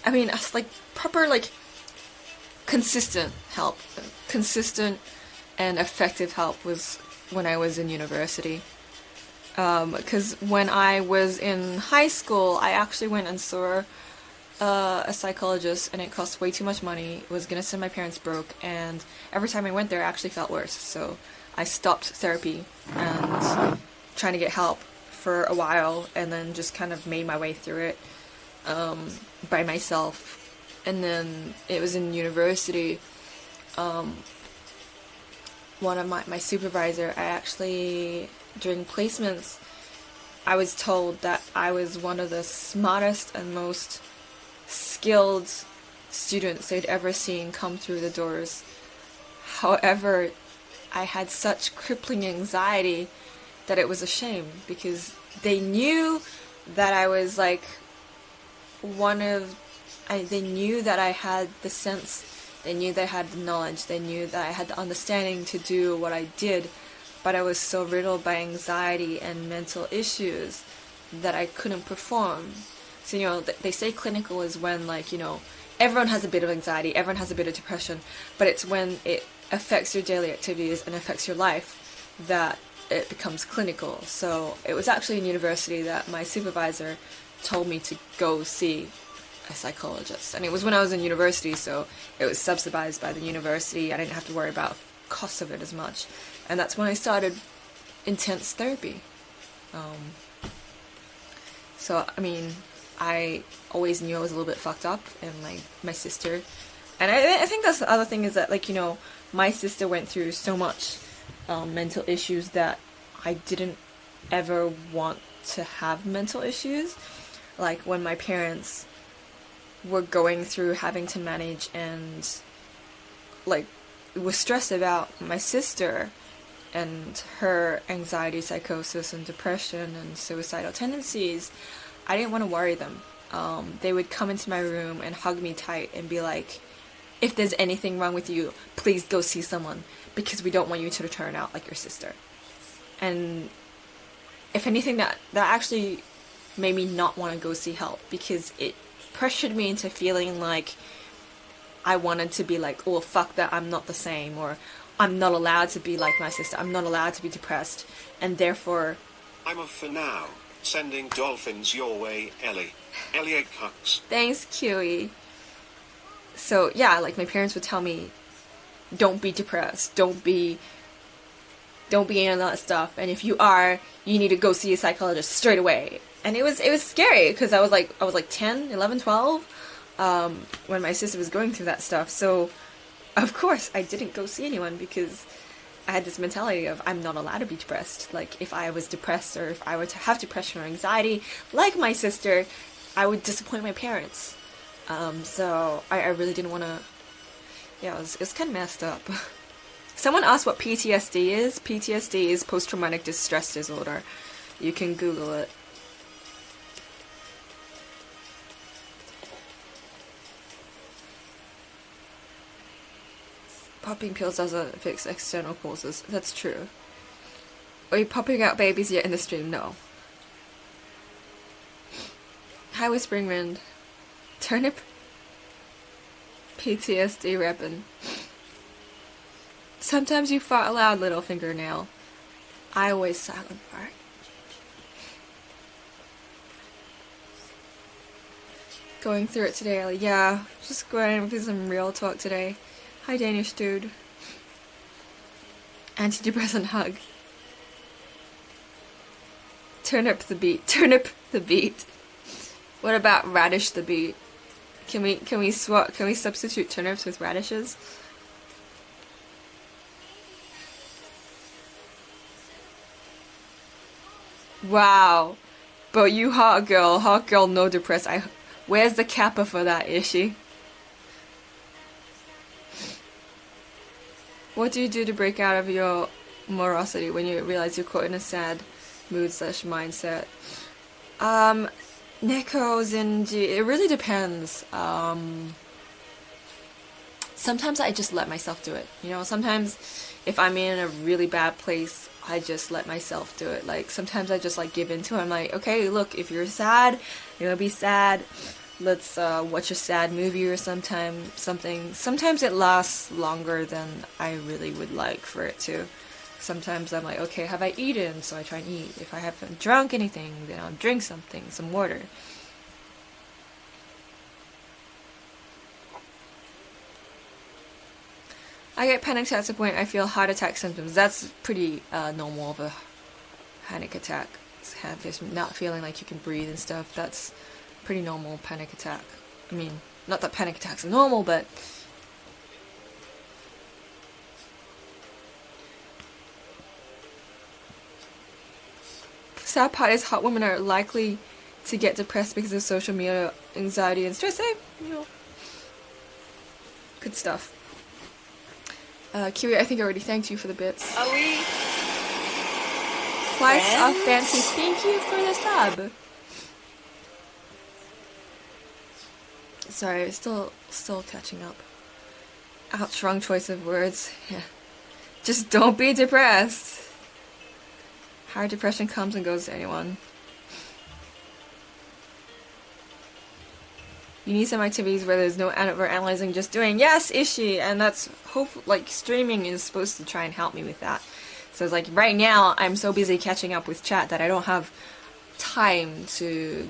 I mean, it's like proper, like, consistent help. Consistent and effective help was when I was in university. Because when I was in high school, I actually went and saw a psychologist, and it cost way too much money. It was gonna send my parents broke, and every time I went there, I actually felt worse. So I stopped therapy and trying to get help for a while, and then just kind of made my way through it by myself. And then it was in university. One of my supervisor, I actually, during placements, I was told that I was one of the smartest and most skilled students they'd ever seen come through the doors. However, I had such crippling anxiety that it was a shame, because they knew that I was like they knew that I had the sense, they knew that I had the knowledge, they knew that I had the understanding to do what I did, but I was so riddled by anxiety and mental issues that I couldn't perform. So, you know, they say clinical is when, like, you know, everyone has a bit of anxiety, everyone has a bit of depression, but it's when it affects your daily activities and affects your life that it becomes clinical. So it was actually in university that my supervisor told me to go see a psychologist. And it was when I was in university, so it was subsidized by the university. I didn't have to worry about cost of it as much. And that's when I started intense therapy. So, I mean, I always knew I was a little bit fucked up, and my sister, and I think that's the other thing, is that, like, you know, my sister went through so much mental issues that I didn't ever want to have mental issues. Like, when my parents were going through having to manage and, like, was stressed about my sister and her anxiety, psychosis, and depression and suicidal tendencies, I didn't want to worry them. They would come into my room and hug me tight and be like, if there's anything wrong with you, please go see someone, because we don't want you to turn out like your sister. And if anything, that actually made me not want to go see help, because it pressured me into feeling like I wanted to be like, oh, fuck that, I'm not the same, or I'm not allowed to be like my sister, I'm not allowed to be depressed, and therefore... I'm off for now. Sending dolphins your way, Ellie. Ellie egg hucks. Thanks, QE. So, yeah, like, my parents would tell me, don't be depressed, don't be any of that stuff, and if you are, you need to go see a psychologist straight away. And it was scary, because I was like 10, 11, 12, when my sister was going through that stuff. So, of course, I didn't go see anyone, because I had this mentality of, I'm not allowed to be depressed. Like, if I was depressed, or if I were to have depression or anxiety, like my sister, I would disappoint my parents. So I really didn't want to, yeah, it was kind of messed up. Someone asked what PTSD is. PTSD is post-traumatic distress disorder. You can Google it. Popping pills doesn't fix external causes. That's true. Are you popping out babies yet in the stream? No. Hi, Whispering Wind. Turnip. PTSD reppin'. Sometimes you fart aloud, little fingernail. I always silent fart. Going through it today, Ellie. Yeah, just going through some real talk today. Hi, Danish dude. Antidepressant hug. Turnip the beat. Turnip the beat. What about radish the beat? Can we substitute turnips with radishes? Wow. But you hot girl, no depressed. Where's the kappa for that, is she? What do you do to break out of your morosity when you realize you're caught in a sad mood / mindset? Neko, Zinji, it really depends. Sometimes I just let myself do it. You know, sometimes if I'm in a really bad place, I just let myself do it. Like, sometimes I just, like, give into it. I'm like, okay, look, if you're sad, you're gonna be sad. let's watch a sad movie or something. Sometimes it lasts longer than I really would like for it to. Sometimes I'm like, okay, have I eaten? So I try and eat. If I haven't drunk anything, then I'll drink something, some water. I get panic attacks to the point I feel heart attack symptoms. That's pretty normal of a panic attack. Just not feeling like you can breathe and stuff. That's pretty normal panic attack. I mean, not that panic attacks are normal, but sad part is hot women are likely to get depressed because of social media, anxiety, and stress. Hey, good stuff. Kiwi, I think I already thanked you for the bits. Are we Flights friends? of Fancy, thank you for the sub. Sorry, still catching up. Ouch, wrong choice of words. Yeah. Just don't be depressed. Hard depression comes and goes to anyone. You need some activities where there's no overanalyzing, just doing. Yes, Ishi, and that's streaming is supposed to try and help me with that. So it's like right now I'm so busy catching up with chat that I don't have time to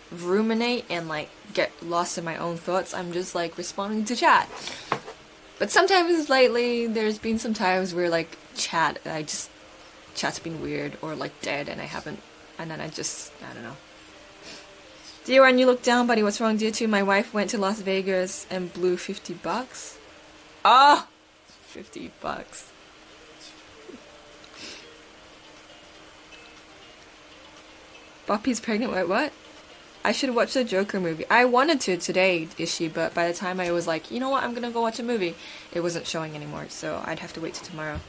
ruminate and get lost in my own thoughts. I'm just responding to chat. But sometimes lately there's been some times where chat's been weird or dead and then I don't know. Dear one, you look down, buddy. What's wrong, dear two? My wife went to Las Vegas and blew $50. Ah, $50. Boppy's pregnant. Wait, what? I should watch the Joker movie. I wanted to today, Ishi, but by the time I was like, you know what, I'm gonna go watch a movie, it wasn't showing anymore, so I'd have to wait till tomorrow.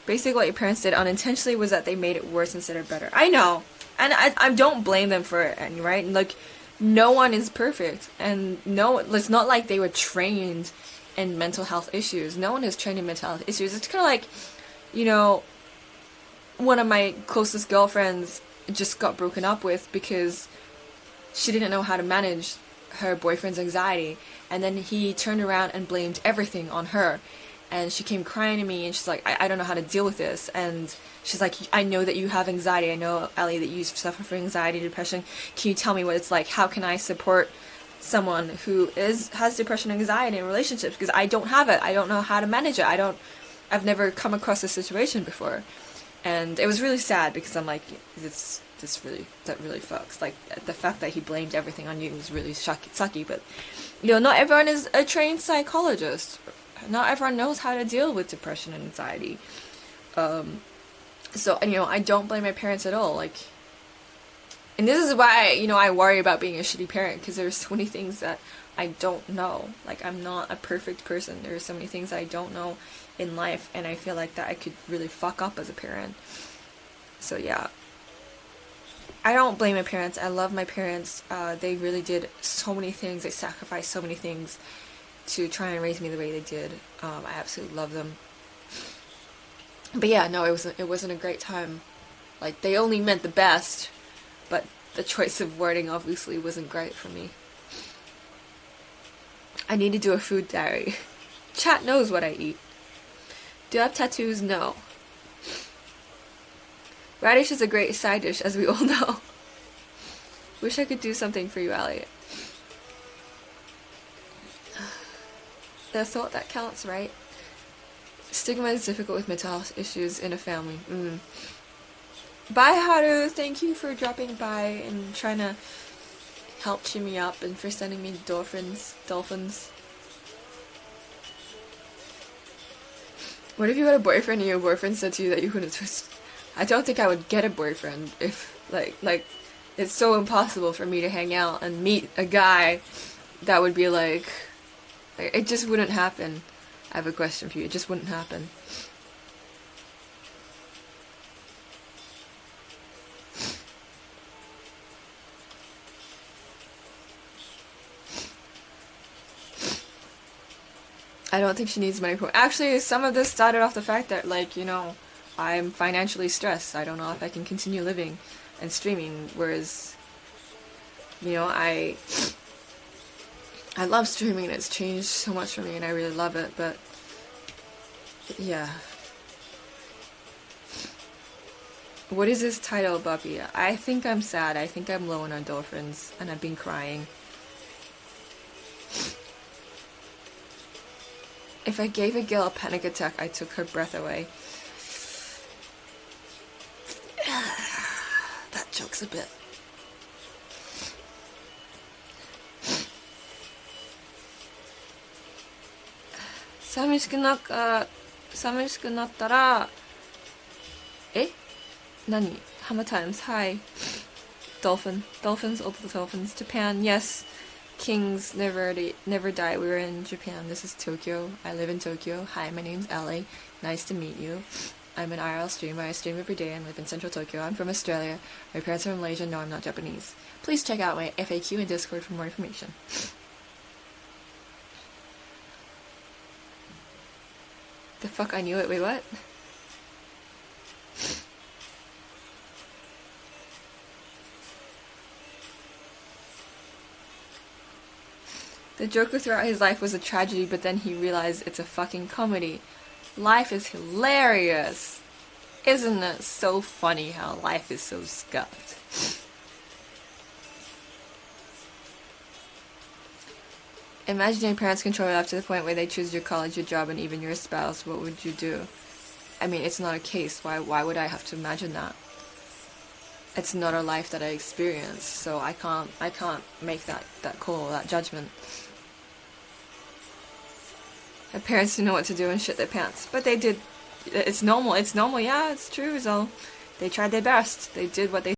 Basically, what your parents did unintentionally was that they made it worse instead of better. I know! And I don't blame them for it, right? No one is perfect. And it's not like they were trained in mental health issues. No one is trained in mental health issues. It's kind of one of my closest girlfriends just got broken up with because she didn't know how to manage her boyfriend's anxiety. And then he turned around and blamed everything on her. And she came crying to me, and she's like, I don't know how to deal with this. And she's like, I know that you have anxiety. I know, Ellie, that you suffer from anxiety, depression. Can you tell me what it's like? How can I support someone who has depression and anxiety in relationships? Because I don't have it. I don't know how to manage it. I've never come across this situation before. And it was really sad because I'm like, that really fucks. The fact that he blamed everything on you was really sucky. But, not everyone is a trained psychologist. Not everyone knows how to deal with depression and anxiety. So, I don't blame my parents at all. And this is why, I worry about being a shitty parent, because there's so many things that I don't know. I'm not a perfect person. There's so many things I don't know in life, and I feel like that I could really fuck up as a parent. So, yeah. I don't blame my parents. I love my parents. They really did so many things. They sacrificed so many things to try and raise me the way they did. I absolutely love them. But yeah, no, it wasn't a great time. They only meant the best, but the choice of wording obviously wasn't great for me. I need to do a food diary. Chat knows what I eat. Do I have tattoos? No. Radish is a great side dish, as we all know. Wish I could do something for you, Elliot. The thought that counts, right? Stigma is difficult with mental health issues in a family. Bye, Haru. Thank you for dropping by and trying to help cheer me up, and for sending me dolphins. What if you had a boyfriend and your boyfriend said to you that you couldn't twist? I don't think I would get a boyfriend if, it's so impossible for me to hang out and meet a guy that would be it just wouldn't happen. I have a question for you. It just wouldn't happen. I don't think she needs money. Actually, some of this started off the fact that, I'm financially stressed. I don't know if I can continue living and streaming, whereas You know, I love streaming and it's changed so much for me and I really love it, but yeah. What is this title, Bubby? I think I'm sad. I think I'm low on endorphins and I've been crying. If I gave a girl a panic attack, I took her breath away. That joke's a bit.寂しくなったら、何? How many times? Hi. Dolphins, all the dolphins. Japan, yes. Kings never die. We're in Japan. This is Tokyo. I live in Tokyo. Hi, my name's Ellie. Nice to meet you. I'm an IRL streamer. I stream every day and live in central Tokyo. I'm from Australia. My parents are Malaysian. No, I'm not Japanese. Please check out my FAQ and Discord for more information. The fuck, I knew it. Wait, what? The Joker throughout his life was a tragedy, but then he realized it's a fucking comedy. Life is hilarious. Isn't it so funny how life is so scuffed? Imagine your parents control your life to the point where they choose your college, your job, and even your spouse. What would you do? I mean, it's not a case. Why would I have to imagine that? It's not a life that I experience, so I can't make that call, that judgment. My parents didn't know what to do and shit their pants, but they did. It's normal, yeah, it's true, so they tried their best. They did what they